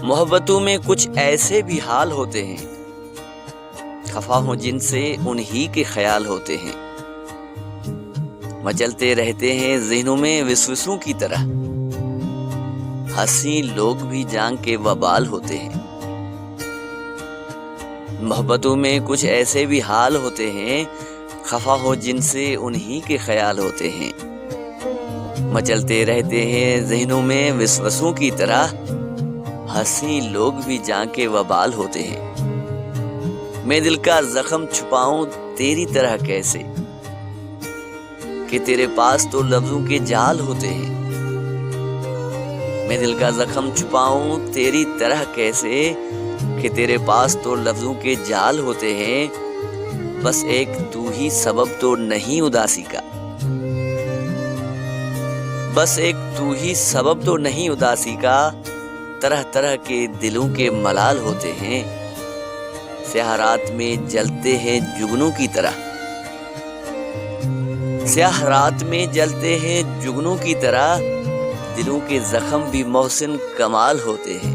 محبتوں میں کچھ ایسے بھی حال ہوتے ہیں، خفا ہوں جن سے انہی کے خیال ہوتے ہیں، مچلتے رہتے ہیں ذہنوں میں وسوسوں کی طرح، ہنسی لوگ بھی جان کے وبال ہوتے ہیں۔ محبتوں میں کچھ ایسے بھی حال ہوتے ہیں، خفا ہو جن سے انہی کے خیال ہوتے ہیں، مچلتے رہتے ہیں ذہنوں میں وسوسوں کی طرح، ہنسی لوگ بھی جان کے وبال ہوتے ہیں۔ میں دل کا زخم چھپاؤں تیری طرح کیسے، کہ تیرے پاس تو لفظوں کے جال ہوتے ہیں۔ میں دل کا زخم چھپاؤں تیری طرح کیسے، کہ تیرے پاس تو لفظوں کے جال ہوتے ہیں، بس ایک تو ہی سبب تو نہیں اداسی کا، بس ایک تو ہی سبب تو نہیں اداسی کا، طرح طرح کے دلوں کے ملال ہوتے ہیں، سیاہ رات میں جلتے ہیں جگنوں کی طرح، سیاہ رات میں جلتے ہیں جگنوں کی طرح، دلوں کے زخم بھی محسن کمال ہوتے ہیں۔